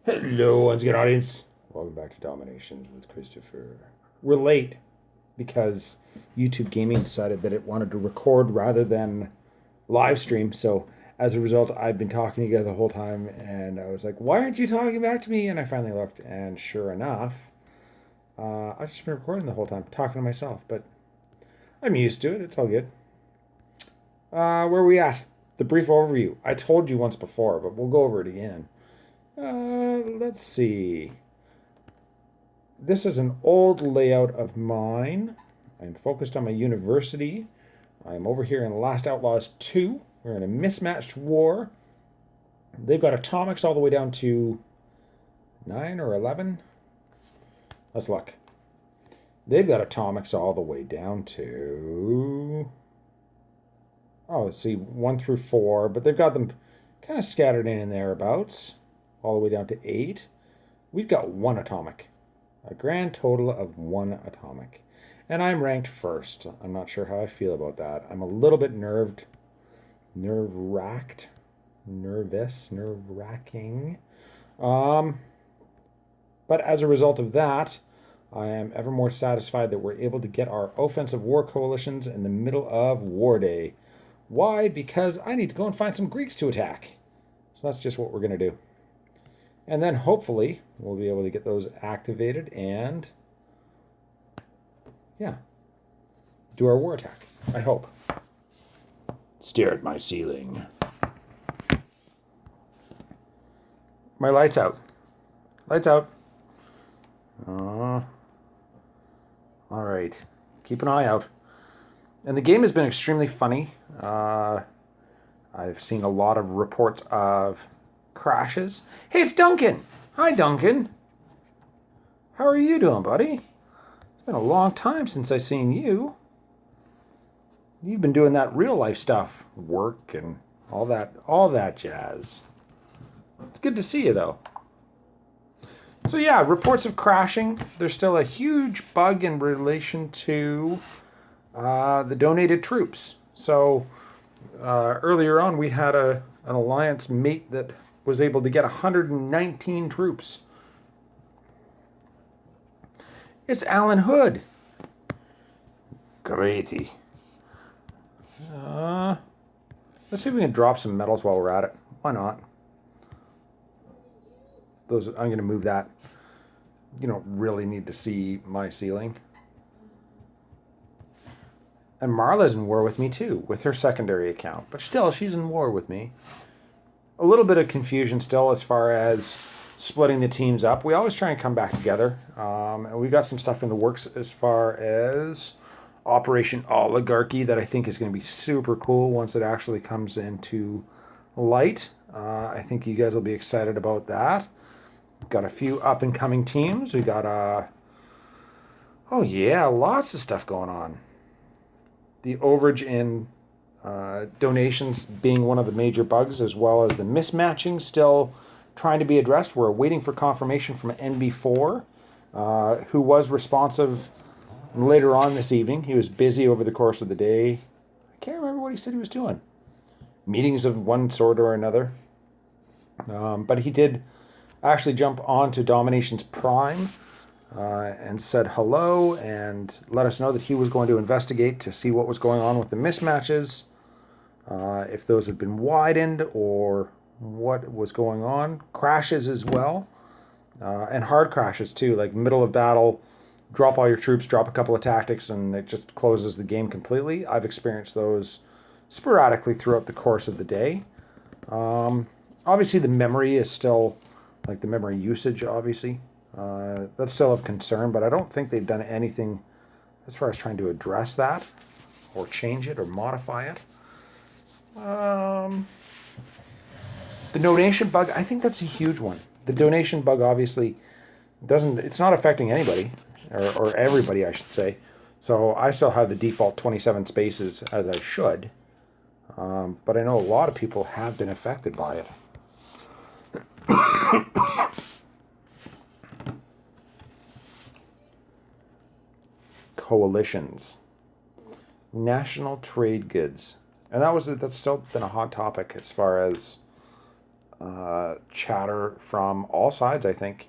Hello, once again, audience. Welcome back to DomiNations with Christopher. We're late because YouTube Gaming decided that it wanted to record rather than live stream. So as a result, I've been talking to you guys the whole time, and I was like, "Why aren't you talking back to me?" And I finally looked, and sure enough, I've just been recording the whole time, talking to myself. But I'm used to it. It's all good. Where are we at? The brief overview. I told you once before, but we'll go over it again. Let's see. This is an old layout of mine. I'm focused on my university. I'm over here in Last Outlaws 2. We're in a mismatched war. They've got atomics all the way down to 9 or 11. Let's look. They've got atomics all the way down to... Oh, let's see, 1 through 4. But they've got them kind of scattered in and thereabouts. All the way down to 8. We've got 1 atomic. A grand total of 1 atomic. And I'm ranked first. I'm not sure how I feel about that. I'm a little bit nerve-wracked. Nerve-wracking. But as a result of that, I am ever more satisfied that we're able to get our offensive war coalitions in the middle of War Day. Why? Because I need to go and find some Greeks to attack. So that's just what we're going to do. And then hopefully we'll be able to get those activated and, yeah, do our war attack. I hope. Stare at my ceiling. My light's out. Lights out. All right. Keep an eye out. And the game has been extremely funny. I've seen a lot of reports of crashes. Hey, it's Duncan. Hi, Duncan. How are you doing, buddy? It's been a long time since I've seen you. You've been doing that real life stuff, work and all that jazz. It's good to see you, though. So yeah, reports of crashing. There's still a huge bug in relation to the donated troops. So earlier on, we had an alliance mate that was able to get 119 troops. It's Alan Hood. Greaty. Let's see if we can drop some medals while we're at it. Why not? I'm going to move that. You don't really need to see my ceiling. And Marla's in war with me too, with her secondary account. But still, she's in war with me. A little bit of confusion still as far as splitting the teams up. We always try and come back together. And we got some stuff in the works as far as Operation Oligarchy that I think is going to be super cool once it actually comes into light. I think you guys will be excited about that. Got a few up-and-coming teams. We got, lots of stuff going on. The overage in donations being one of the major bugs, as well as the mismatching still trying to be addressed. We're waiting for confirmation from NB4, who was responsive later on this evening. He was busy over the course of the day. I can't remember what he said he was doing. Meetings of one sort or another. But he did actually jump onto DomiNations Prime and said hello and let us know that he was going to investigate to see what was going on with the mismatches, if those had been widened or what was going on. Crashes as well, and hard crashes too, like middle of battle, drop all your troops, drop a couple of tactics, and it just closes the game completely. I've experienced those sporadically throughout the course of the day. Obviously, the memory is still, like the memory usage, obviously. That's still of concern, but I don't think they've done anything as far as trying to address that or change it or modify it. The donation bug, I think that's a huge one. The donation bug obviously it's not affecting anybody, or everybody, I should say. So I still have the default 27 spaces as I should. But I know a lot of people have been affected by it. Coalitions. National trade goods. And that's still been a hot topic as far as chatter from all sides, I think.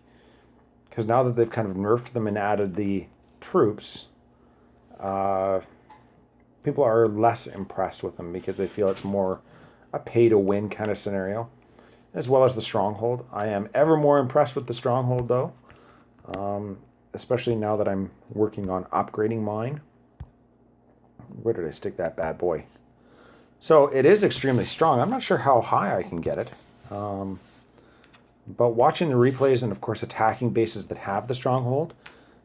Because now that they've kind of nerfed them and added the troops, people are less impressed with them because they feel it's more a pay-to-win kind of scenario, as well as the Stronghold. I am ever more impressed with the Stronghold, though, especially now that I'm working on upgrading mine. Where did I stick that bad boy? So it is extremely strong. I'm not sure how high I can get it. But watching the replays and, of course, attacking bases that have the Stronghold,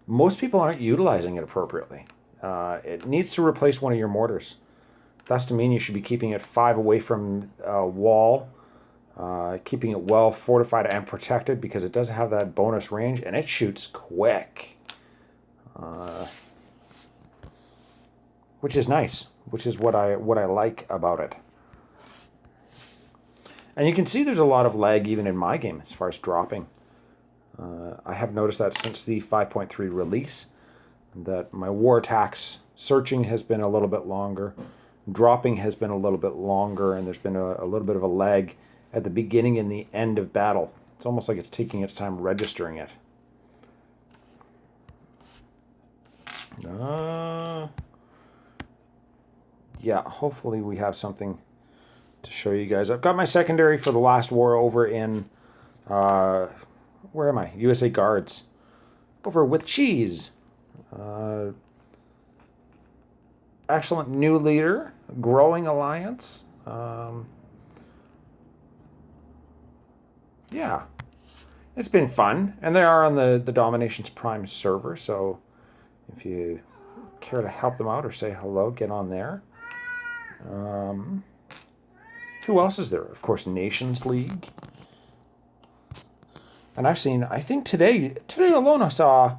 most people aren't utilizing it appropriately. It needs to replace one of your mortars. Thus to mean you should be keeping it 5 away from a wall, keeping it well fortified and protected because it does have that bonus range and it shoots quick. Which is nice, which is what I like about it. And you can see there's a lot of lag even in my game as far as dropping. I have noticed that since the 5.3 release, that my war attacks searching has been a little bit longer, dropping has been a little bit longer, and there's been a little bit of a lag at the beginning and the end of battle. It's almost like it's taking its time registering it. Yeah, hopefully we have something to show you guys. I've got my secondary for the last war over in, where am I? USA Guards. Over with cheese. Excellent new leader. Growing alliance. Yeah. It's been fun. And they are on the DomiNations Prime server, so if you care to help them out or say hello, get on there. Who else is there? Of course, Nations League. And I've seen, I think today alone I saw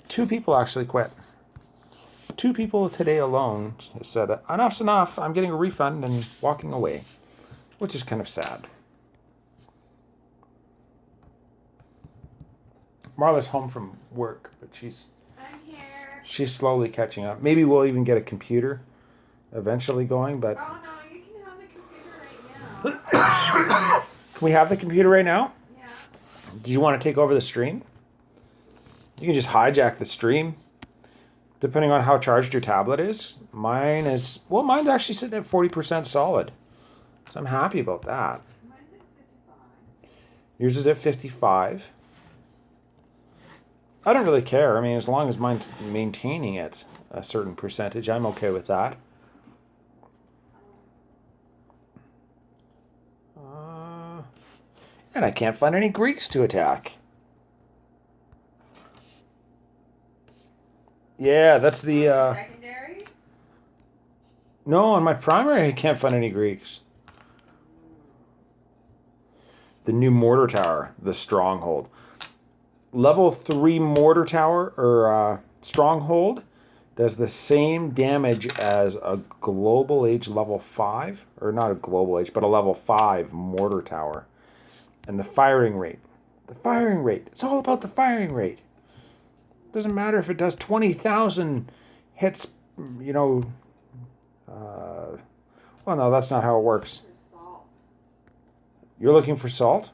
2 people actually quit. 2 people today alone said, enough's enough, I'm getting a refund and walking away. Which is kind of sad. Marla's home from work, but I'm here. She's slowly catching up. Maybe we'll even get a computer eventually going, but... Oh no, you can have the computer right now. Can we have the computer right now? Yeah. Do you want to take over the stream? You can just hijack the stream, depending on how charged your tablet is. Mine's actually sitting at 40% solid. So I'm happy about that. Mine's at 55. Yours is at 55. I don't really care. I mean, as long as mine's maintaining at a certain percentage, I'm okay with that. And I can't find any Greeks to attack. Yeah, that's the... Secondary? No, on my primary I can't find any Greeks. The new mortar tower, the Stronghold. Level 3 mortar tower, or Stronghold, does the same damage as a Global Age level 5, or not a Global Age, but a level 5 mortar tower. And the firing rate. It's all about the firing rate. Doesn't matter if it does 20,000 hits, you know. Well, no, that's not how it works. Salt. You're looking for salt?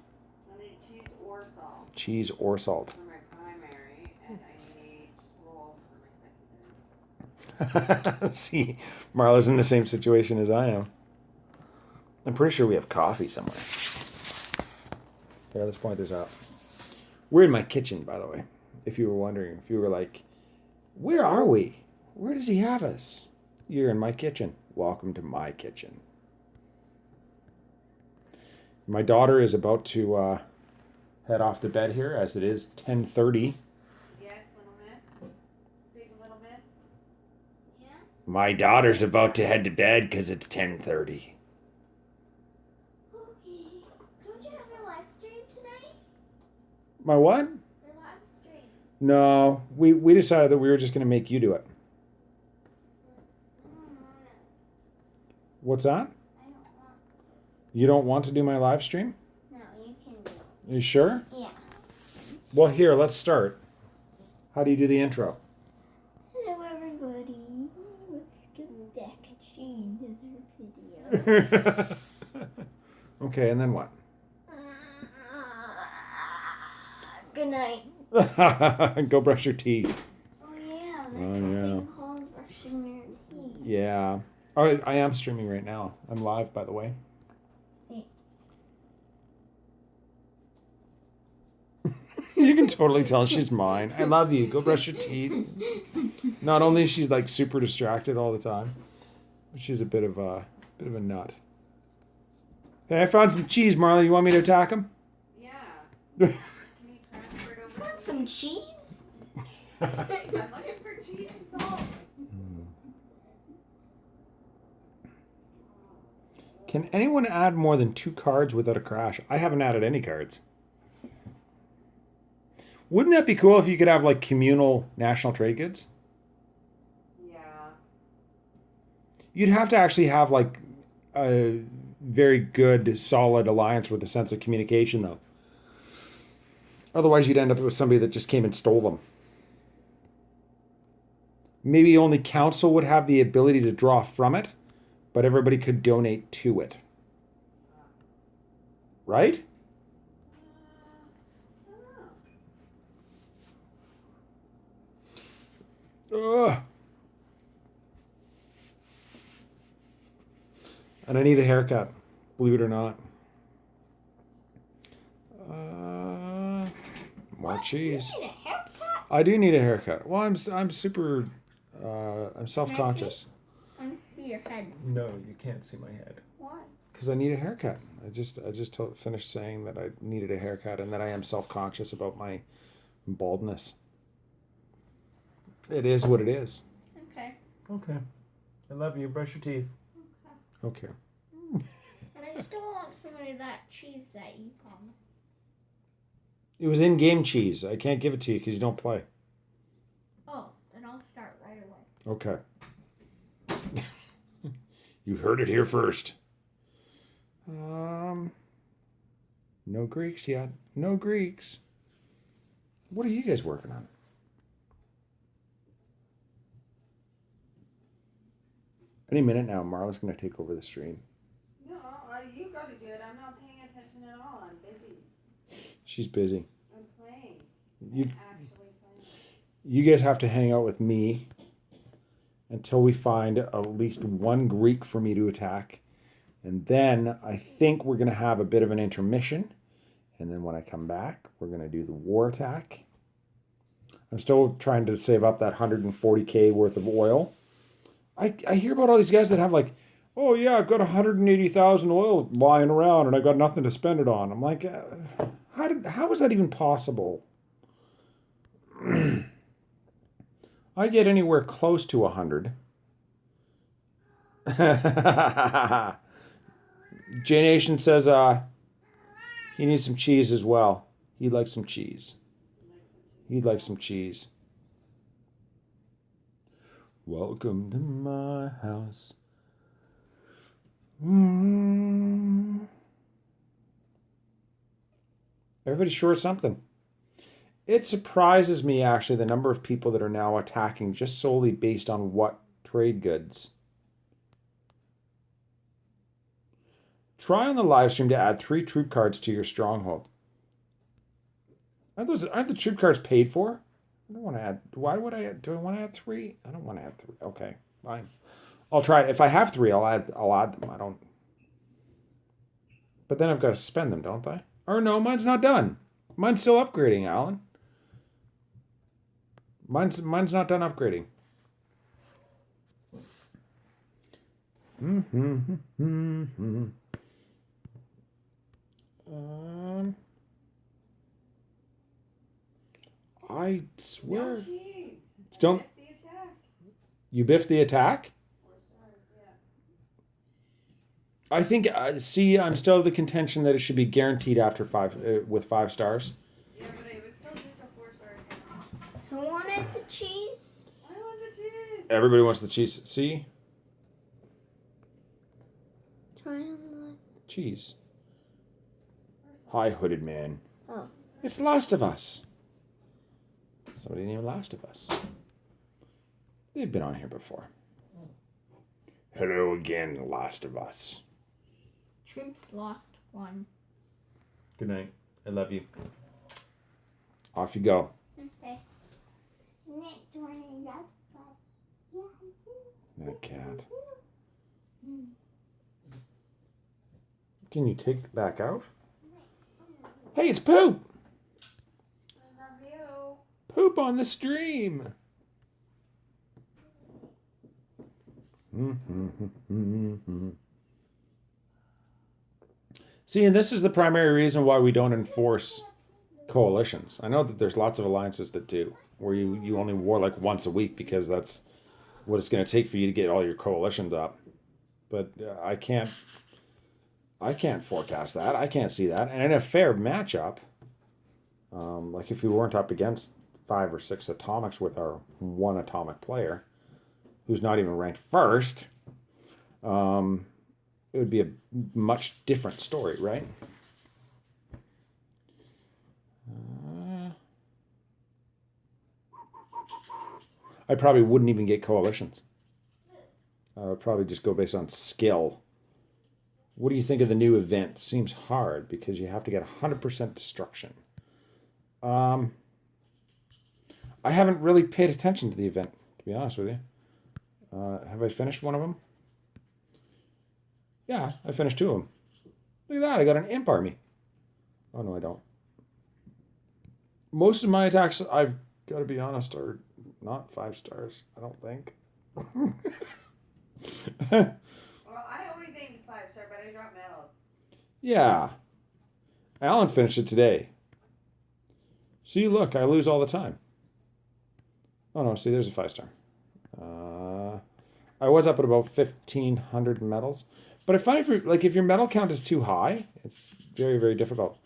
I need cheese or salt. Cheese or salt. For my primary, and I need rolls for my secondary. See, Marla's in the same situation as I am. I'm pretty sure we have coffee somewhere. Here, let's point this out. We're in my kitchen, by the way. If you were wondering, if you were like, where are we? Where does he have us? You're in my kitchen. Welcome to my kitchen. My daughter is about to head off to bed here, as it is 10:30. Yes, little miss. Big little miss. Yeah? My daughter's about to head to bed because it's 10:30. Okay. Don't you have your live stream tonight? My what? Your live stream. No, we decided that we were just going to make you do it. I don't want it. What's that? I don't want. You don't want to do my live stream? No, you can do it. You sure? Yeah. Well, here, let's start. How do you do the intro? Hello, everybody. Let's get back to another video. Okay, and then what? Good night. Go brush your teeth. Oh yeah, there's Oh, a yeah. thing called brushing your teeth. Yeah. Oh, I am streaming right now. I'm live, by the way. You can totally tell she's mine. I love you. Go brush your teeth. Not only is she like super distracted all the time, but she's a bit of a nut. Hey, I found some cheese, Marley. You want me to attack him? Yeah. Can you transfer it over? Want some cheese? I'm looking for cheese and salt. Can anyone add more than 2 cards without a crash? I haven't added any cards. Wouldn't that be cool if you could have like communal national trade goods? Yeah. You'd have to actually have like a very good, solid alliance with a sense of communication, though. Otherwise, you'd end up with somebody that just came and stole them. Maybe only council would have the ability to draw from it, but everybody could donate to it. Right? Ugh. And I need a haircut, believe it or not. More cheese. You need a haircut? I do need a haircut. Well, I'm super. I'm self-conscious. On your head. No, you can't see my head. Why? Because I need a haircut. I just finished saying that I needed a haircut and that I am self-conscious about my baldness. It is what it is. Okay. Okay. I love you. Brush your teeth. Okay. And I still want some of that cheese that you promised. It was in-game cheese. I can't give it to you because you don't play. Oh, then I'll start right away. Okay. You heard it here first. No Greeks yet. No Greeks. What are you guys working on? Any minute now, Marla's going to take over the stream. No, you got to do it. I'm not paying attention at all. I'm busy. She's busy. I'm playing. You I'm actually playing. you guys have to hang out with me until we find at least 1 Greek for me to attack. And then I think we're going to have a bit of an intermission. And then when I come back, we're going to do the war attack. I'm still trying to save up that 140k worth of oil. I hear about all these guys that have like, oh yeah, I've got 180,000 oil lying around and I've got nothing to spend it on. I'm like, how is that even possible? I get anywhere close to 100. J-Nation says he needs some cheese as well. He'd like some cheese. He'd like some cheese. Welcome to my house. Everybody's short something. It surprises me, actually, the number of people that are now attacking just solely based on what trade goods. Try on the live stream to add 3 troop cards to your stronghold. Aren't the troop cards paid for? I don't want to add. Why would I add? Do I want to add 3? I don't want to add 3. Okay, fine. I'll try it. If I have 3, I'll add them. I don't. But then I've got to spend them, don't I? Or no, mine's not done. Mine's still upgrading, Alan. Mine's not done upgrading. I swear. No cheese. Don't. Biff the attack. You biffed the attack? Yeah. I think. See, I'm still of the contention that it should be guaranteed after 5 with 5 stars. Yeah, but it was still just a 4-star attack. Who wanted the cheese? I want the cheese. Everybody wants the cheese. See? Try on the... Cheese. Hi, hooded man. Oh. It's Last of Us. Somebody named Last of Us. They've been on here before. Hello again, Last of Us. Shrimps lost one. Good night. I love you. Off you go. Okay. Next one is up. That cat. Can you take it back out? Hey, it's poop! I love you. Poop on the stream! See, and this is the primary reason why we don't enforce coalitions. I know that there's lots of alliances that do, where you only war like once a week because that's what it's going to take for you to get all your coalitions up. But I can't forecast that. I can't see that. And in a fair matchup, like if we weren't up against 5 or 6 atomics with our 1 atomic player, who's not even ranked first, it would be a much different story, right? I probably wouldn't even get coalitions. I would probably just go based on skill. What do you think of the new event? Seems hard because you have to get 100% destruction. I haven't really paid attention to the event, to be honest with you. Have I finished one of them? Yeah, I finished 2 of them. Look at that, I got an imp army. Oh, no, I don't. Most of my attacks, I've got to be honest, are not 5 stars, I don't think. Well, I always aim 5-star, but I drop medals. Yeah. Alan finished it today. See, look, I lose all the time. Oh, no, see, there's a 5-star. I was up at about 1,500 medals. But I find if your medal count is too high, it's very, very difficult.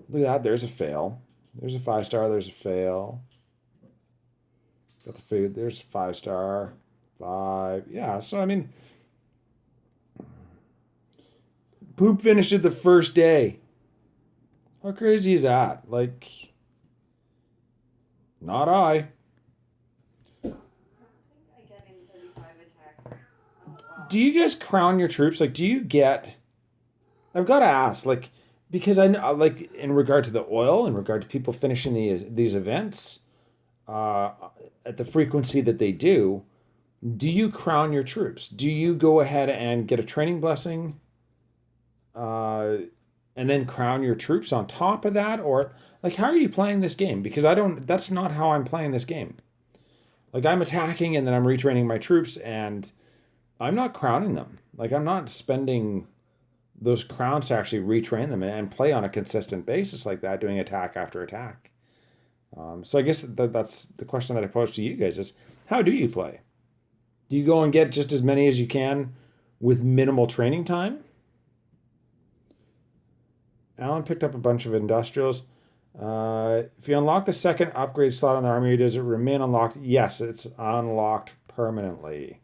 Look at that, there's a fail. There's a 5-star, there's a fail. Got the food, there's a 5-star. 5. Yeah, so I mean, poop finished it the first day. How crazy is that? Like, not I. I get in 35 attacks. Oh, wow. Do you guys crown your troops? Like, do you get... I've got to ask, like, because I know, like, in regard to the oil, in regard to people finishing these events, at the frequency that they do you crown your troops? Do you go ahead and get a training blessing, and then crown your troops on top of that? Or, like, how are you playing this game? Because that's not how I'm playing this game. Like, I'm attacking and then I'm retraining my troops and I'm not crowning them. Like, I'm not spending those crowns to actually retrain them and play on a consistent basis like that, doing attack after attack. So I guess that's the question that I pose to you guys is, how do you play? Do you go and get just as many as you can with minimal training time? Alan picked up a bunch of industrials. If you unlock the second upgrade slot on the army, does it remain unlocked? Yes, it's unlocked permanently.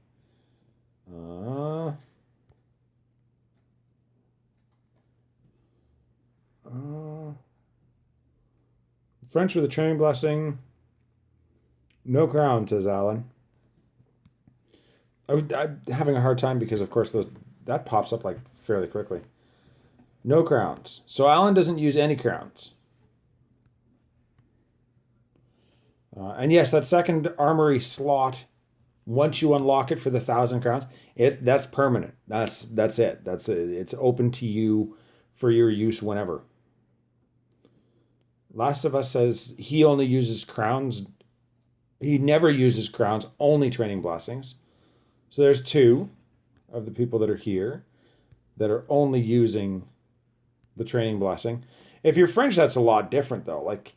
French with a training blessing. No crown, says Alan. I'm having a hard time because, of course, that pops up like fairly quickly. No crowns. So Alan doesn't use any crowns. And yes, that second armory slot, once you unlock it for the 1,000 crowns, that's permanent. That's it. That's it. It's open to you for your use whenever. Last of Us says he only uses crowns. He never uses crowns, only training blessings. So there's 2 of the people that are here that are only using the training blessing. If you're French, that's a lot different, though. Like,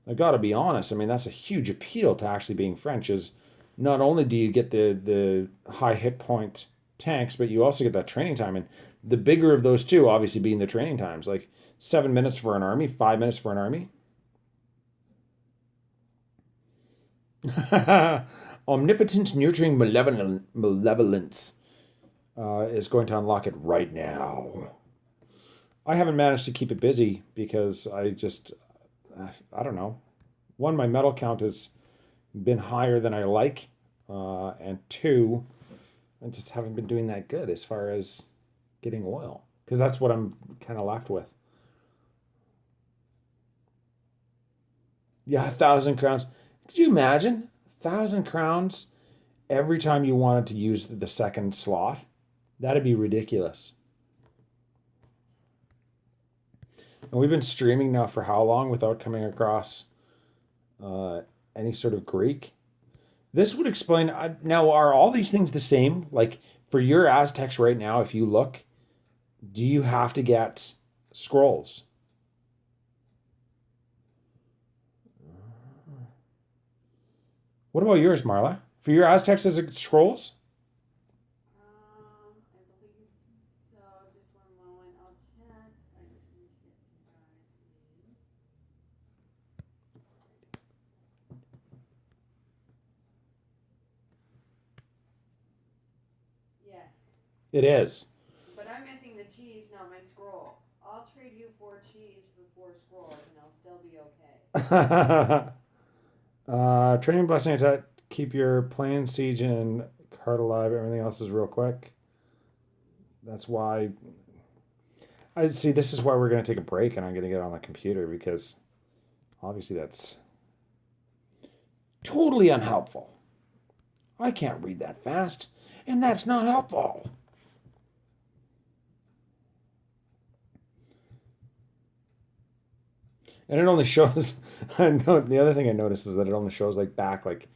I gotta be honest, I mean, that's a huge appeal to actually being French, is not only do you get the high hit point tanks, but you also get that training time. And the bigger of those 2, obviously, being the training times. Like, 7 minutes for an army, 5 minutes for an army. Omnipotent nurturing malevolence is going to unlock it right now. I haven't managed to keep it busy because I don't know. 1, my medal count has been higher than I like, and 2, I just haven't been doing that good as far as getting oil, because that's what I'm kind of left with. Yeah, 1,000 crowns. Could you imagine 1,000 crowns every time you wanted to use the second slot? That'd be ridiculous. And we've been streaming now for how long without coming across any sort of Greek? This would explain. Now, are all these things the same? Like for your Aztecs right now, if you look, do you have to get scrolls? What about yours, Marla? For your Aztecs, is it scrolls? I believe so. Just one moment, I'll check. I just need to get some guys in. Yes, It is. but I'm missing the cheese, not my scrolls. I'll trade you 4 cheese for 4 scrolls, and I'll still be okay. Training blessing attack. Keep your plane siege and card alive. Everything else is real quick. That's why. I see. This is why we're gonna take a break, and I'm gonna get on the computer because obviously that's totally unhelpful. I can't read that fast, and that's not helpful. And it only shows. I know the other thing I noticed is that it only shows like back like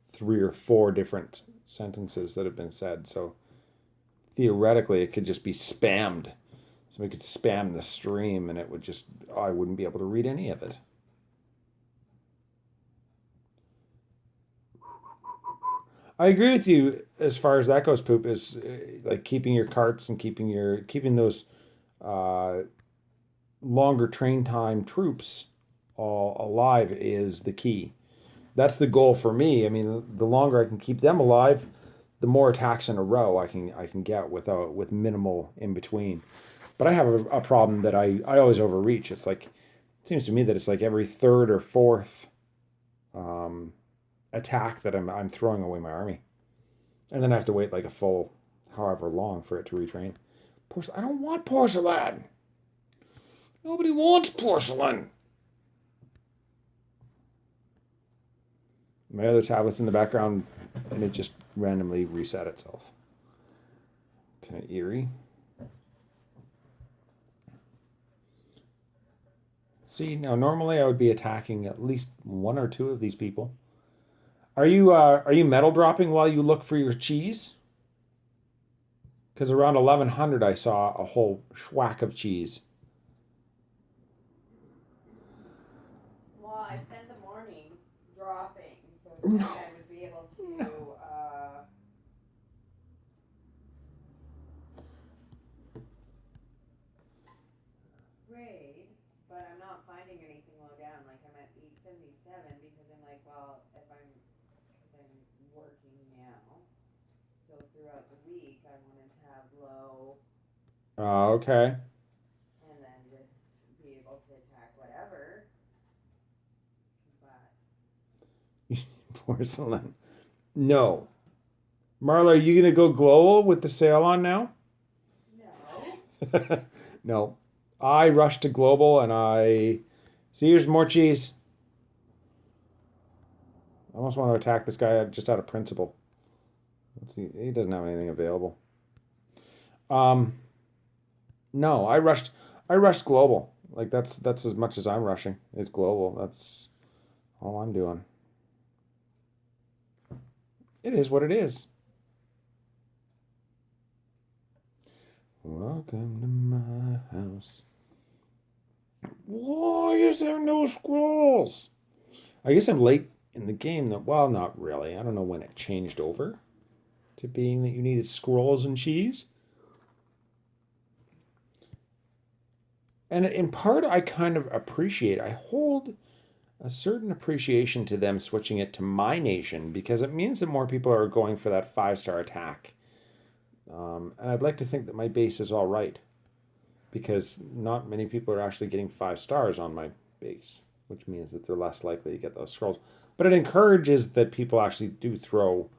3 or 4 different sentences that have been said. So theoretically, it could just be spammed. Somebody could spam the stream, and it would just I wouldn't be able to read any of it. I agree with you as far as that goes. Poop is like keeping your carts and keeping those uh, longer train time troops all alive is the key. That's the goal for me. I mean, the longer I can keep them alive, the more attacks in a row I can get with minimal in between. But I have a problem that I always overreach. It's like it seems to me that it's like every third or fourth attack that I'm throwing away my army, and then I have to wait like a full however long for it to retrain. I don't want porcelain. Nobody wants porcelain. My other tablet's in the background, and it just randomly reset itself. Kind of eerie. See, now normally I would be attacking at least 1 or 2 of these people. Are you metal dropping while you look for your cheese? Because around 1100 I saw a whole schwack of cheese. Well, I spent the morning dropping, so it's like I would be able to, raid, but I'm not finding anything low down. Like, I'm at 877 because I'm like, well, because I'm working now. So throughout the week, I wanted to have low Okay. and then just be able to attack whatever. But Porcelain. No. Marla, are you gonna go global with the sale on now? no. No. I rushed to global and I see here's more cheese. I almost want to attack this guy just out of principle. Let's see. He doesn't have anything available. No, I rushed global. Like that's as much as I'm rushing. It's global. That's all I'm doing. It is what it is. Welcome to my house. Why is there no scrolls? I guess I'm late in the game. Well, not really. I don't know when it changed over to being that you needed scrolls and cheese. And in part, I kind of appreciate. I hold a certain appreciation to them switching it to my nation because it means that more people are going for that 5-star attack. And I'd like to think that my base is all right because not many people are actually getting 5 stars on my base, which means that they're less likely to get those scrolls. But it encourages that people actually do throw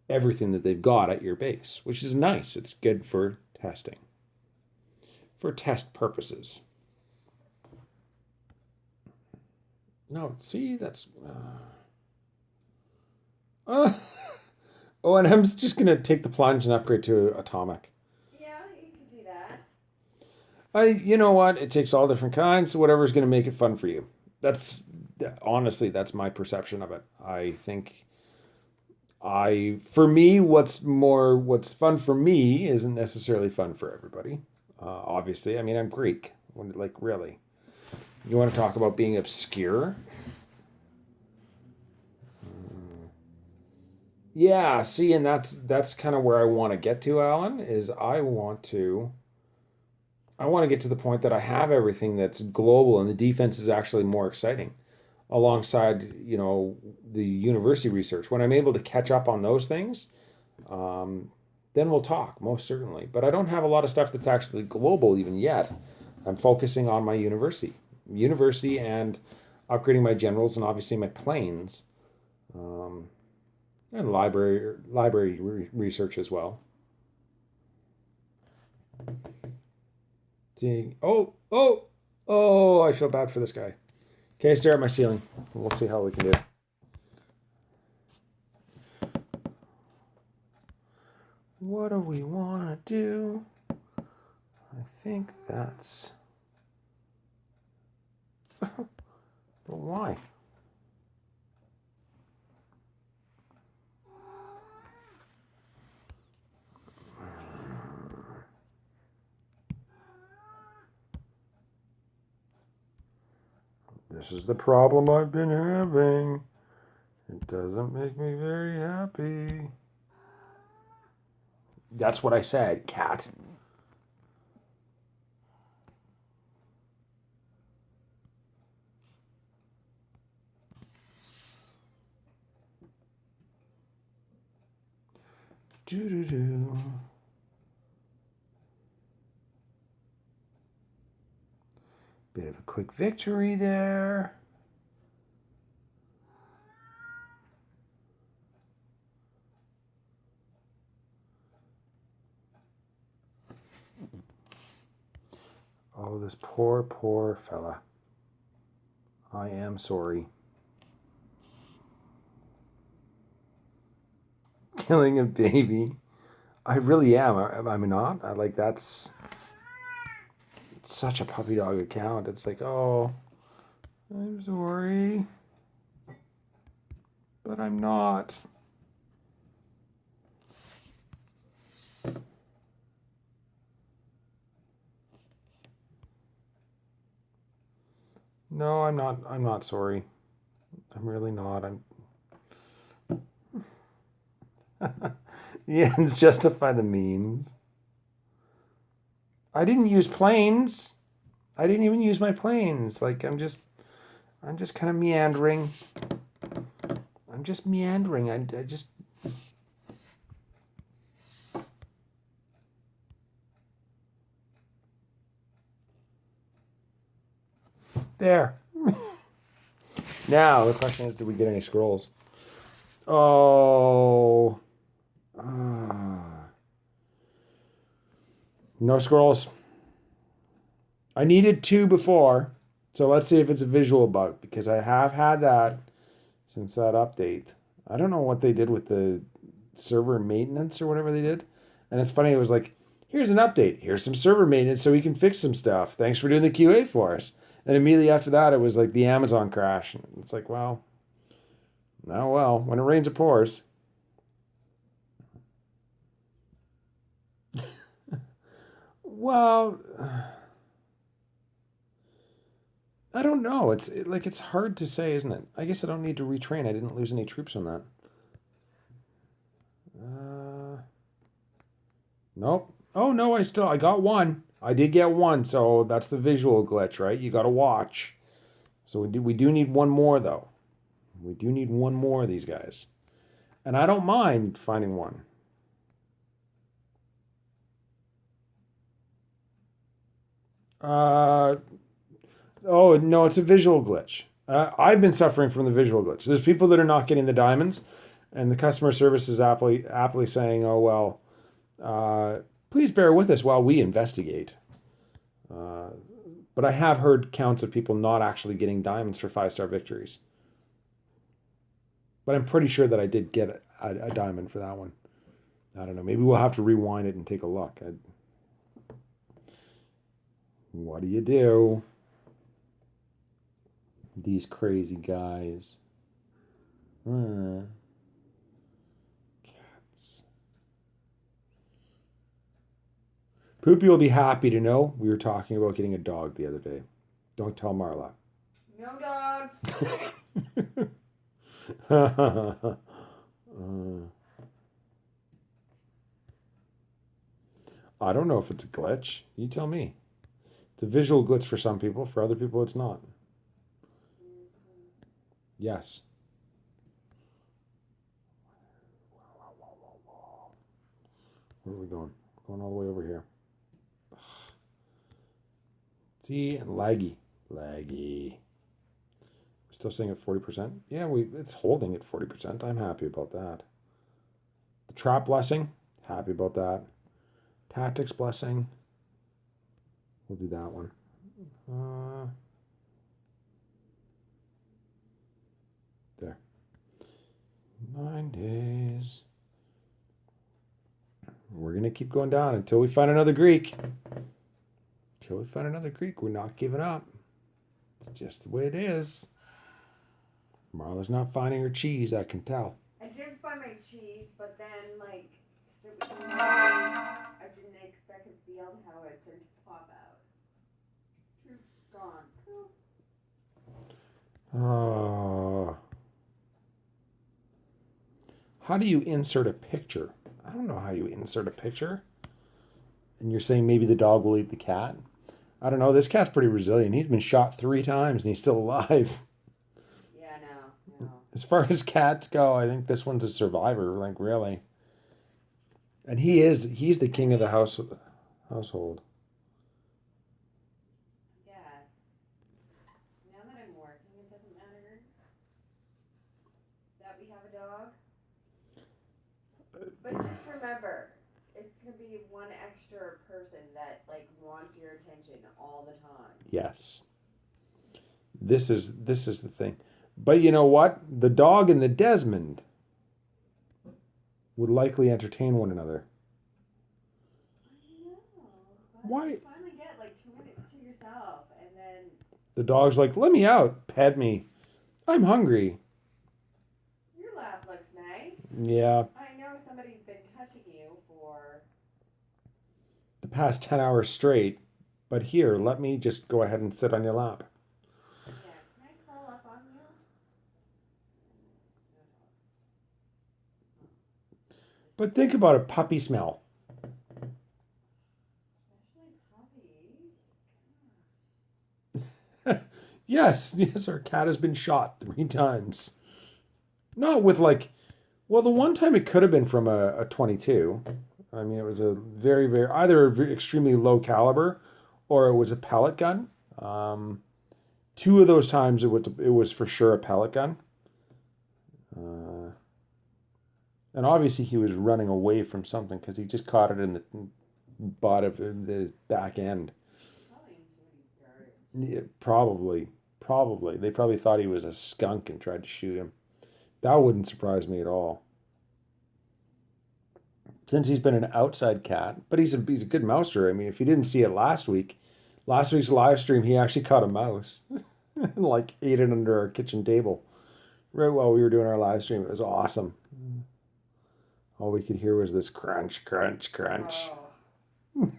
everything that they've got at your base, which is nice. It's good for testing, for test purposes. No, see, that's... oh, and I'm just going to take the plunge and upgrade to atomic. Yeah, you can do that. You know what? It takes all different kinds. Whatever's going to make it fun for you. Honestly, that's my perception of it. I think for me, what's fun for me isn't necessarily fun for everybody. Obviously, I mean, I'm Greek. Like, really, you want to talk about being obscure? Yeah. See, and that's kind of where I want to get to, Alan. Is I want to get to the point that I have everything that's global and the defense is actually more exciting alongside, the university research. When I'm able to catch up on those things, then we'll talk, most certainly. But I don't have a lot of stuff that's actually global even yet. I'm focusing on my university and upgrading my generals and obviously my planes, and research as well. Ding. Oh, I feel bad for this guy. Okay, stare at my ceiling. We'll see how we can do. What do we want to do? I think that's... but why? This is the problem I've been having. It doesn't make me very happy. That's what I said, cat. Doo-doo-doo. Bit of a quick victory there. Oh, this poor fella. I am sorry. Killing a baby. I really am. I'm not. That's such a puppy dog account. It's like, oh, I'm sorry. But I'm not. No, I'm not. I'm not sorry. I'm really not. The ends justify the means. I didn't use planes. I didn't even use my planes. Like, I'm just kind of meandering. I'm just meandering. I just... There. Now, the question is, did we get any scrolls? Oh. No scrolls. I needed 2 before. So let's see if it's a visual bug, because I have had that since that update. I don't know what they did with the server maintenance or whatever they did. And it's funny, it was like, here's an update. Here's some server maintenance so we can fix some stuff. Thanks for doing the QA for us. And immediately after that, it was like the Amazon crash. It's like, well, oh well, when it rains, it pours. Well, I don't know. It's hard to say, isn't it? I guess I don't need to retrain. I didn't lose any troops on that. Nope. Oh no, I got 1. I did get 1, so that's the visual glitch, right? You got to watch. So we do need 1 more though. We do need 1 more of these guys, and I don't mind finding 1. Oh no, it's a visual glitch. I've been suffering from the visual glitch. There's people that are not getting the diamonds, and the customer service is aptly saying, "Oh well, please bear with us while we investigate." But I have heard counts of people not actually getting diamonds for 5-star victories. But I'm pretty sure that I did get a diamond for that one. I don't know. Maybe we'll have to rewind it and take a look. What do you do? These crazy guys. Cats. Poopy will be happy to know we were talking about getting a dog the other day. Don't tell Marla. No dogs. I don't know if it's a glitch. You tell me. It's a visual glitch for some people. For other people, it's not. Yes. Where are we going? Going all the way over here. See, and laggy. Laggy. We're still saying at 40%. Yeah, it's holding at 40%. I'm happy about that. The trap blessing. Happy about that. Tactics blessing. We'll do that one. There. 9 days. We're going to keep going down until we find another Greek. Until we find another Greek, we're not giving up. It's just the way it is. Marla's not finding her cheese, I can tell. I did find my cheese, but then, like, it was white, I didn't expect a field how it started to pop out. Gone. How do you insert a picture? I don't know how you insert a picture. And you're saying maybe the dog will eat the cat? I don't know. This cat's pretty resilient. He's been shot 3 times and he's still alive. Yeah, no. As far as cats go, I think this one's a survivor, like really. And he's the king of the household. Yeah. Now that I'm working, it doesn't matter that we have a dog. But just remember, it's gonna be one extra person that like wants your attention all the time. Yes. This is the thing. But you know what? The dog and the Desmond would likely entertain one another. I know. Why? You finally get like 2 minutes to yourself, and then The dog's like, let me out, pet me. I'm hungry. your lap looks nice. Yeah. I know somebody's been touching you for. The past 10 hours straight. But here, let me just go ahead and sit on your lap. Yeah, can I curl up on you? But think about a puppy smell. Especially puppies. Yes, our cat has been shot 3 times. Not with like, well, the one time it could have been from a 22. I mean, it was a very, very, either a very extremely low caliber or it was a pellet gun. 2 of those times it was for sure a pellet gun. And obviously he was running away from something because he just caught it in the butt of the back end. Probably in somebody's garden. Yeah, probably. They probably thought he was a skunk and tried to shoot him. That wouldn't surprise me at all. Since he's been an outside cat, but he's a good mouser. I mean, if you didn't see it last week's live stream, he actually caught a mouse and like ate it under our kitchen table right while we were doing our live stream. It was awesome. All we could hear was this crunch, crunch, crunch. Oh.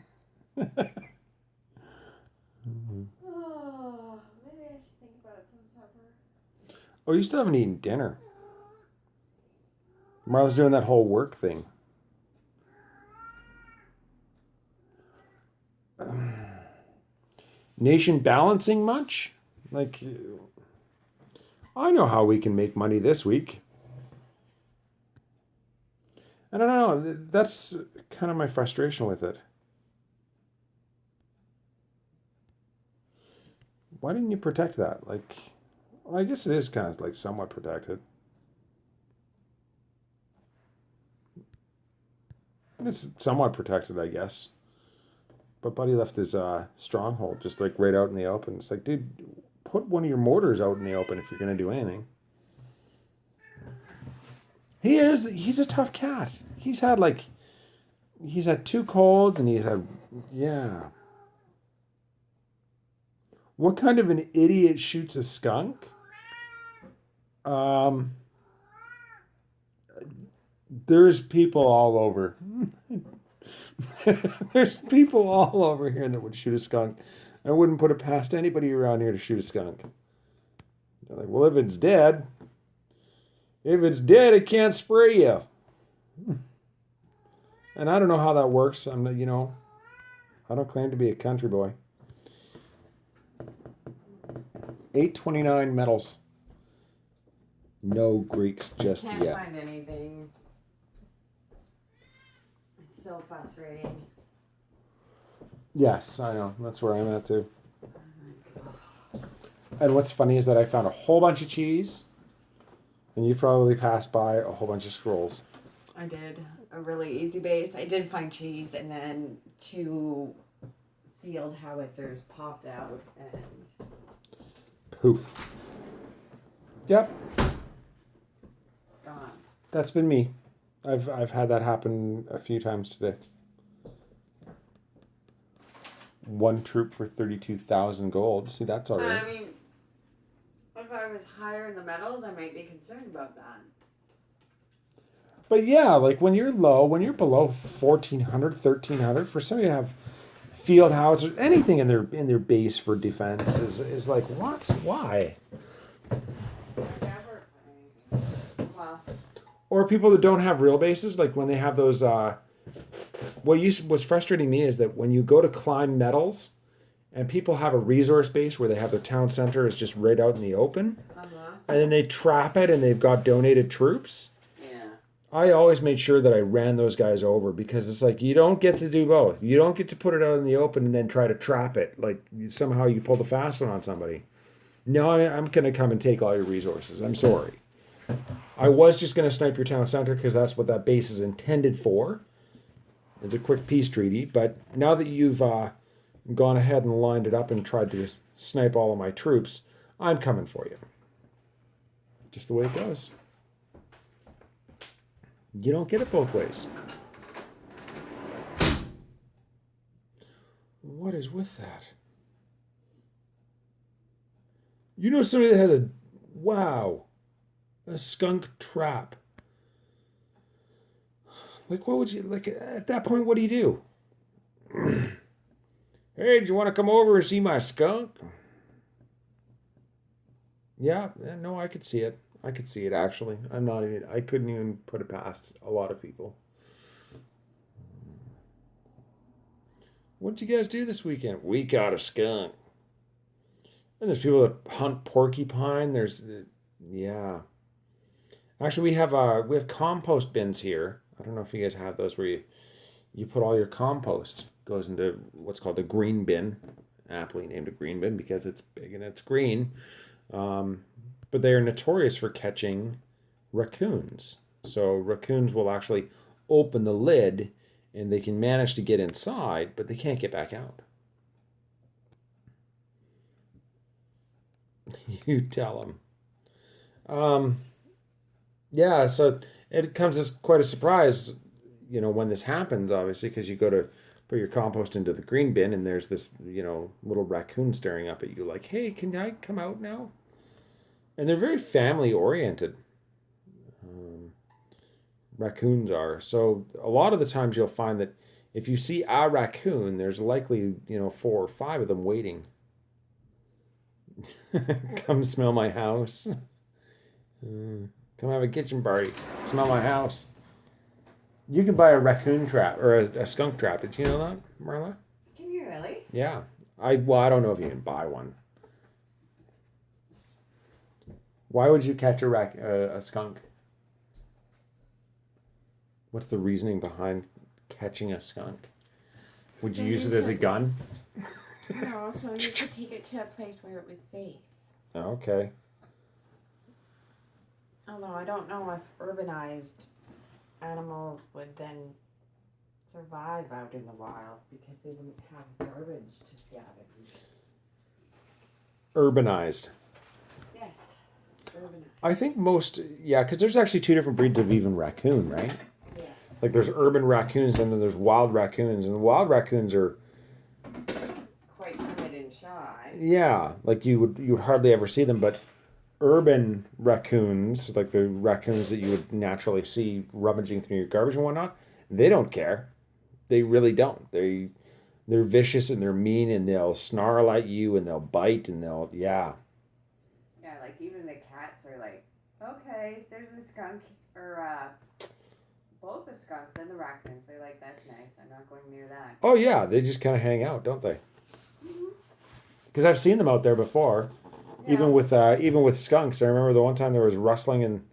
Oh, maybe I should think about some supper. Oh, you still haven't eaten dinner. Marla's doing that whole work thing. Nation balancing much? Like, I know how we can make money this week. And I don't know, that's kind of my frustration with it. Why didn't you protect that? Like, well, I guess it is kind of like somewhat protected. It's somewhat protected, I guess. But Buddy left his stronghold just like right out in the open. It's like, dude, put one of your mortars out in the open if you're gonna do anything. He's a tough cat. He's had 2 colds and yeah. What kind of an idiot shoots a skunk? There's people all over. There's people all over here that would shoot a skunk. I wouldn't put it past anybody around here to shoot a skunk. They're like, well, if it's dead, it can't spray you. And I don't know how that works. I don't claim to be a country boy. 829 medals. No Greeks just Can't yet. find anything. It's so frustrating. Yes, I know. That's where I'm at too. And what's funny is that I found a whole bunch of cheese, and you probably passed by a whole bunch of scrolls. I did a really easy base. I did find cheese, and then 2 field howitzers popped out, and Poof. Yep, gone. that's been me. I've had that happen a few times today. 1 troop for 32,000 gold. See, that's all right. I mean, if I was higher in the medals, I might be concerned about that. But yeah, like when you're below 1,400, 1,300, for somebody to have field howitzers, anything in their base for defense is like, what? Why? Well, Or people that don't have real bases, like when they have those. What's frustrating me is that when you go to climb metals, and people have a resource base where they have their town center is just right out in the open, and then they trap it and they've got donated troops. yeah. I always made sure that I ran those guys over because it's like you don't get to do both. You don't get to put it out in the open and then try to trap it. Like somehow you pull the fast one on somebody. No, I'm going to come and take all your resources. I'm sorry. I was just going to snipe your town center because that's what that base is intended for. It's a quick peace treaty. But now that you've gone ahead and lined it up and tried to snipe all of my troops, I'm coming for you. Just the way it goes. You don't get it both ways. What is with that? You know somebody that had a skunk trap. Like, what would you, like, at that point, what do you do? Hey, do you want to come over and see my skunk? Yeah, no, I could see it. I could see it, actually. I couldn't even put it past a lot of people. What'd you guys do this weekend? We got a skunk. And there's people that hunt porcupine. Yeah. Actually, we have compost bins here. I don't know if you guys have those where you put all your compost. Goes into what's called a green bin. Aptly named a green bin because it's big and it's green. But they are notorious for catching raccoons. So raccoons will actually open the lid and they can manage to get inside, but they can't get back out. You tell them. Yeah, so it comes as quite a surprise, when this happens, obviously, because you go to put your compost into the green bin and there's this, little raccoon staring up at you like, hey, can I come out now? And they're very family oriented. Raccoons are. So a lot of the times you'll find that if you see a raccoon, there's likely, 4 or 5 of them waiting. Come smell my house. Come have a kitchen party. Smell my house. You can buy a raccoon trap or a skunk trap. Did you know that, Marla? Can you really? Yeah. I don't know if you can buy one. Why would you catch a skunk? What's the reasoning behind catching a skunk? Would you use it as a gun? No, so you could take it to a place where it was safe. Okay. Although I don't know if urbanized animals would then survive out in the wild because they wouldn't have garbage to scavenge. Urbanized. Yes. Urban. I think most, yeah, because there's actually two different breeds of even raccoon, right? Yes. Like there's urban raccoons and then there's wild raccoons. And the wild raccoons are, Quite timid and shy. yeah, like you would hardly ever see them, but urban raccoons, like the raccoons that you would naturally see rummaging through your garbage and whatnot, they don't care. They really don't. They're vicious and they're mean and they'll snarl at you and they'll bite and they'll, yeah. Yeah, like even the cats are like, okay, there's a skunk, or both the skunks and the raccoons. They're like, that's nice. I'm not going near that. Oh yeah, they just kind of hang out, don't they? Because I've seen them out there before, Yeah. even with skunks. I remember the one time there was rustling and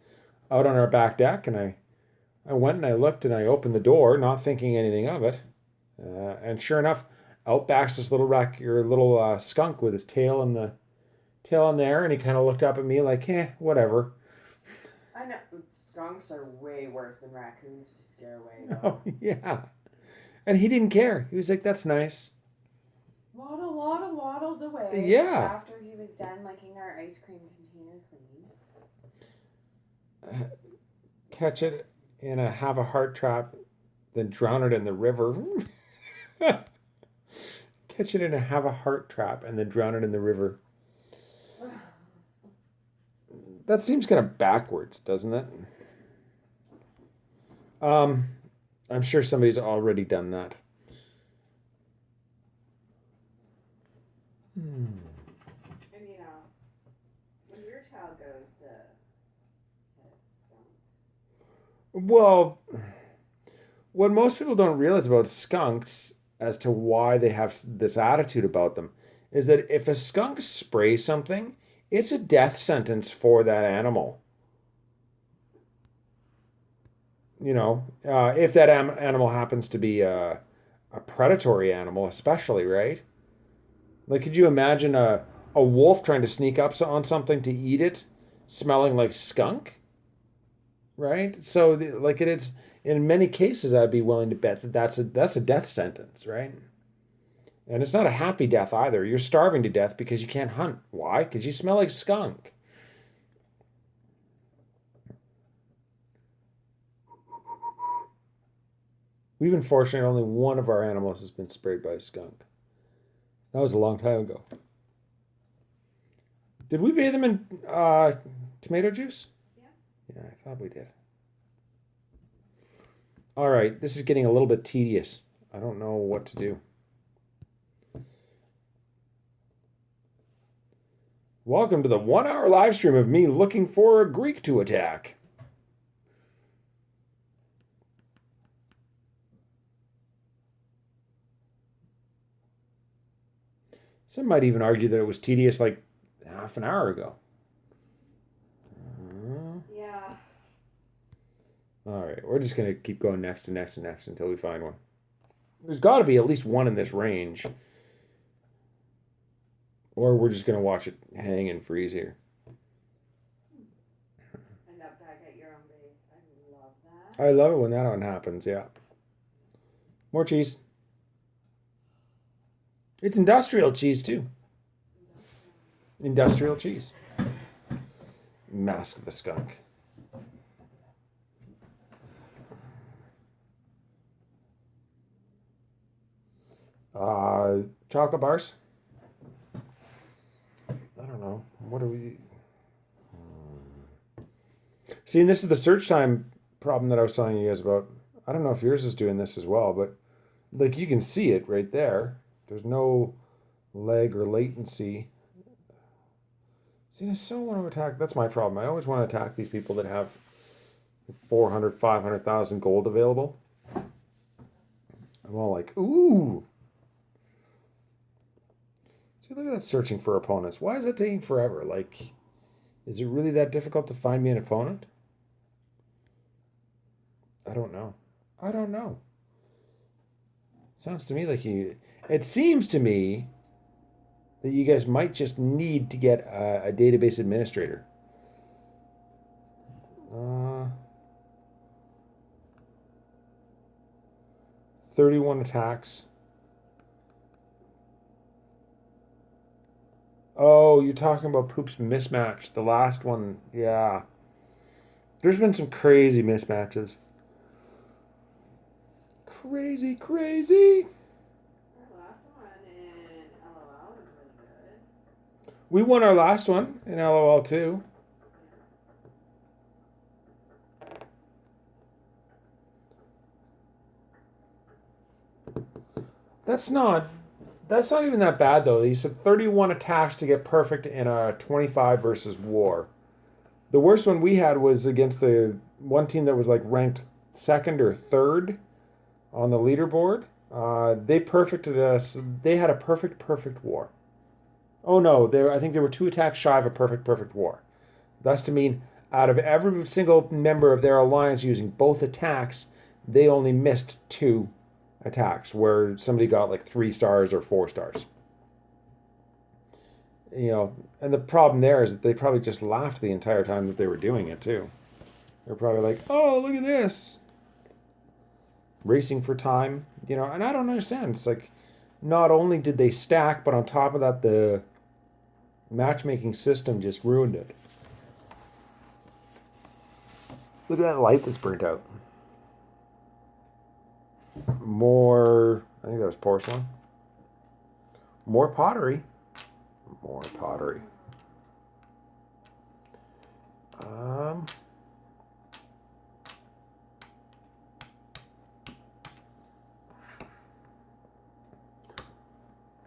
out on our back deck, and I went and I looked and I opened the door, not thinking anything of it, and sure enough, out backs this little skunk with his tail in the air, and he kind of looked up at me like, whatever. I know skunks are way worse than raccoons to scare away though. Oh yeah, and he didn't care. He was like, that's nice. Waddles away. Yeah. After he was done licking our ice cream container clean. Catch it in a have a heart trap, then drown it in the river. Catch it in a have a heart trap and then drown it in the river. That seems kind of backwards, doesn't it? I'm sure somebody's already done that. And when your child goes to pet skunk. Well, what most people don't realize about skunks as to why they have this attitude about them is that if a skunk sprays something, it's a death sentence for that animal. If that animal happens to be a predatory animal, especially, right? Like, could you imagine a wolf trying to sneak up on something to eat it, smelling like skunk? Right? So, like, it's in many cases, I'd be willing to bet that that's a death sentence, right? And it's not a happy death either. You're starving to death because you can't hunt. Why? Because you smell like skunk. We've been fortunate only one of our animals has been sprayed by a skunk. That was a long time ago. Did we bathe them in tomato juice? Yeah. Yeah, I thought we did. All right, this is getting a little bit tedious. I don't know what to do. Welcome to the 1 hour live stream of me looking for a Greek to attack. Some might even argue that it was tedious like half an hour ago. Yeah. All right, we're just going to keep going next and next and next until we find one. There's got to be at least one in this range. Or we're just going to watch it hang and freeze here. End up back at your own base. I love that. I love it when that one happens, yeah. More cheese. It's industrial cheese, too. Industrial cheese. Mask the skunk. Chocolate bars. I don't know. What do we... See, and this is the search time problem that I was telling you guys about. I don't know if yours is doing this as well, but like you can see it right there. There's no lag or latency. See, I so want to attack. That's my problem. I always want to attack these people that have 400, 500,000 gold available. I'm all like, ooh. See, look at that searching for opponents. Why is that taking forever? Like, is it really that difficult to find me an opponent? I don't know. Sounds to me like it seems to me that you guys might just need to get a database administrator. 31 attacks. Oh, you're talking about Poop's mismatch. The last one, yeah. There's been some crazy mismatches. Crazy, crazy. Our last one in LOL was really good. We won our last one in LOL too. That's not even that bad though. He said 31 attacks to get perfect in a 25 versus war. The worst one we had was against the one team that was like ranked second or third on the leaderboard. They perfected us. They had a perfect war. Oh no, I think they were 2 attacks shy of a perfect war. That's to mean out of every single member of their alliance using both attacks, they only missed 2 attacks where somebody got like 3 stars or 4 stars. You know, and the problem there is that they probably just laughed the entire time that they were doing it too. They're probably like, "Oh, look at this." Racing for time, you know, and I don't understand. It's like not only did they stack, but on top of that the matchmaking system just ruined it. Look at that light that's burnt out. More, I think that was porcelain. More pottery. More pottery.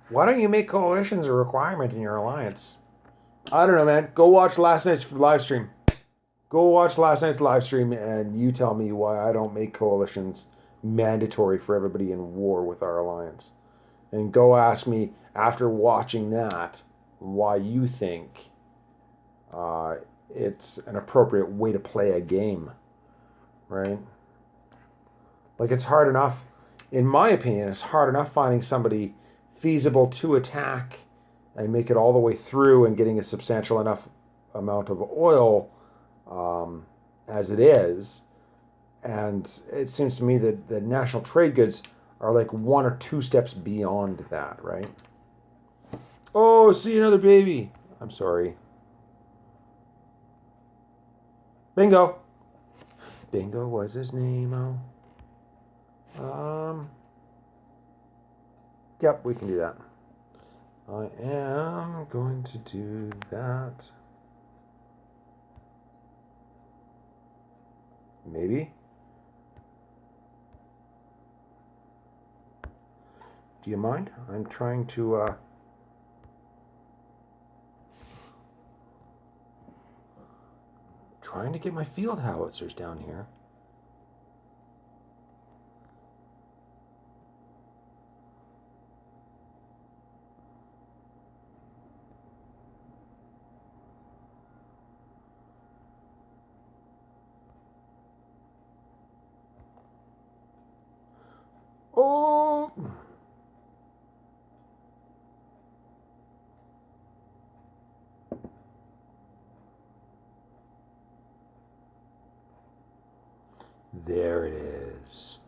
Why don't you make coalitions a requirement in your alliance? I don't know, man. Go watch last night's live stream. Go watch last night's live stream and you tell me why I don't make coalitions mandatory for everybody in war with our alliance. And go ask me after watching that why you think it's an appropriate way to play a game, right? Like it's hard enough, in my opinion, it's hard enough finding somebody feasible to attack and make it all the way through and getting a substantial enough amount of oil as it is. And it seems to me that the national trade goods are like 1 or 2 steps beyond that, right? Oh, see another baby. I'm sorry. Bingo. Bingo was his name. Yep, we can do that. I am going to do that. Maybe. Do you mind? I'm trying to get my field howitzers down here. Oh! There it is.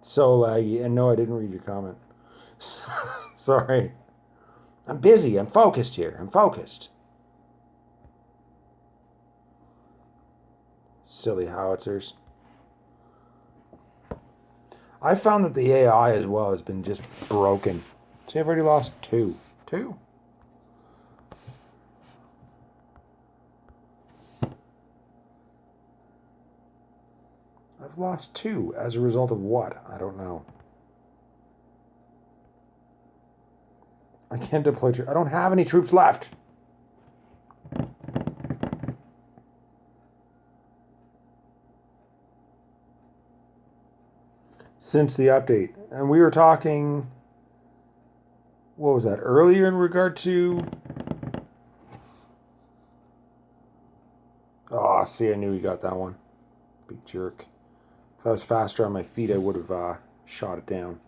So laggy. And no, I didn't read your comment. Sorry. I'm busy. I'm focused here. I'm focused. Silly howitzers. I found that the AI as well has been just broken. See, I've already lost 2. 2? I've lost 2 as a result of what? I don't know. I can't deploy troops. I don't have any troops left. Since the update. And we were talking, what was that, earlier in regard to... Oh, see, I knew he got that one. Big jerk. If I was faster on my feet, I would have shot it down.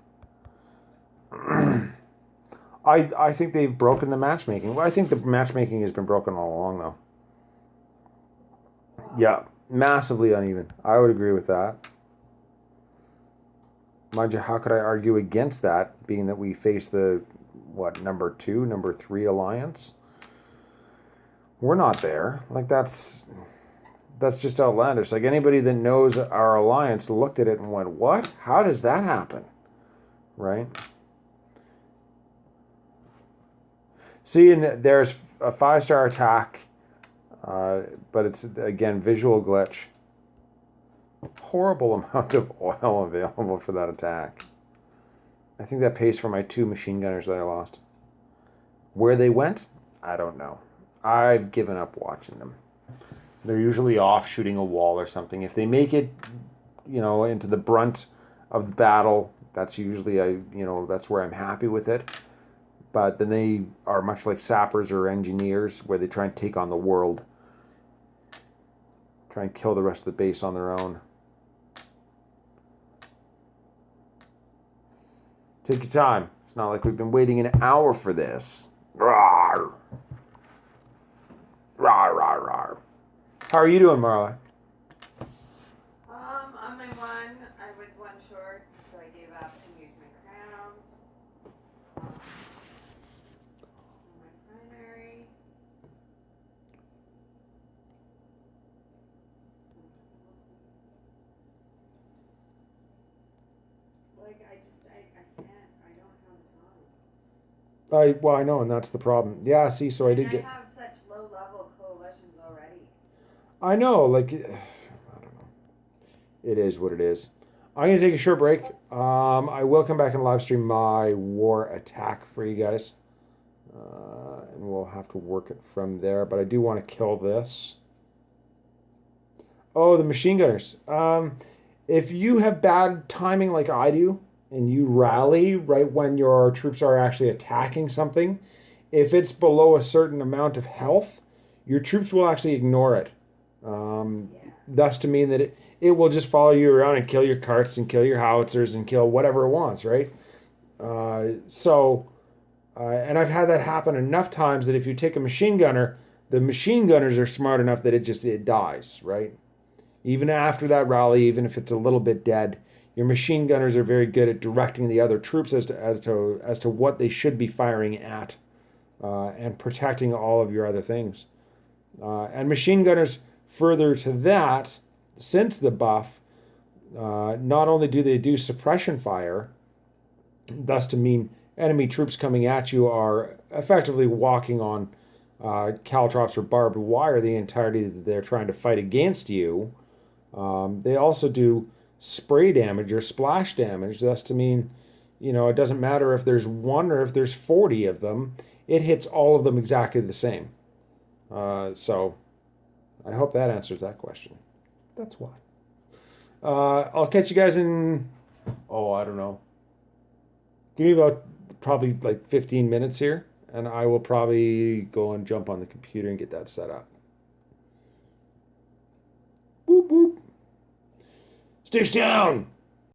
I think they've broken the matchmaking. Well, I think the matchmaking has been broken all along, though. Well, Yeah, massively uneven. I would agree with that. Mind you, how could I argue against that, being that we face the, number 2, number 3 alliance? We're not there. Like, that's just outlandish. Like, anybody that knows our alliance looked at it and went, what? How does that happen? Right? See, and there's a 5-star attack, but it's, again, visual glitch. Horrible amount of oil available for that attack. I think that pays for my 2 machine gunners that I lost. Where they went, I don't know. I've given up watching them. They're usually off shooting a wall or something. If they make it, into the brunt of the battle, that's usually that's where I'm happy with it. But then they are much like sappers or engineers, where they try and take on the world. Try and kill the rest of the base on their own. Take your time. It's not like we've been waiting an hour for this. Rawr. Rawr, rawr, rawr. How are you doing, Marla? On my one, I was one short, so I gave up and used my crowns. On my primary. Like, I can't, I don't have time. I know, and that's the problem. Yeah, see, so I did get. I have such low level coalitions already. I know, like, I don't know. It is what it is. I'm gonna take a short break. I will come back and live stream my war attack for you guys, and we'll have to work it from there. But I do want to kill this. Oh, the machine gunners. If you have bad timing like I do, and you rally right when your troops are actually attacking something, if it's below a certain amount of health, your troops will actually ignore it. Thus to mean that it will just follow you around and kill your carts and kill your howitzers and kill whatever it wants, right? And I've had that happen enough times that if you take a machine gunner, the machine gunners are smart enough that it dies, right? Even after that rally, even if it's a little bit dead, your machine gunners are very good at directing the other troops as to what they should be firing at, and protecting all of your other things. And machine gunners, further to that, since the buff, not only do they do suppression fire, thus to mean enemy troops coming at you are effectively walking on caltrops or barbed wire the entirety that they're trying to fight against you. They also do spray damage or splash damage. Thus to mean, it doesn't matter if there's 1 or if there's 40 of them. It hits all of them exactly the same. So I hope that answers that question. That's why. I'll catch you guys in, I don't know. Give me about probably like 15 minutes here, and I will probably go and jump on the computer and get that set up. Boop, boop. Sticks down!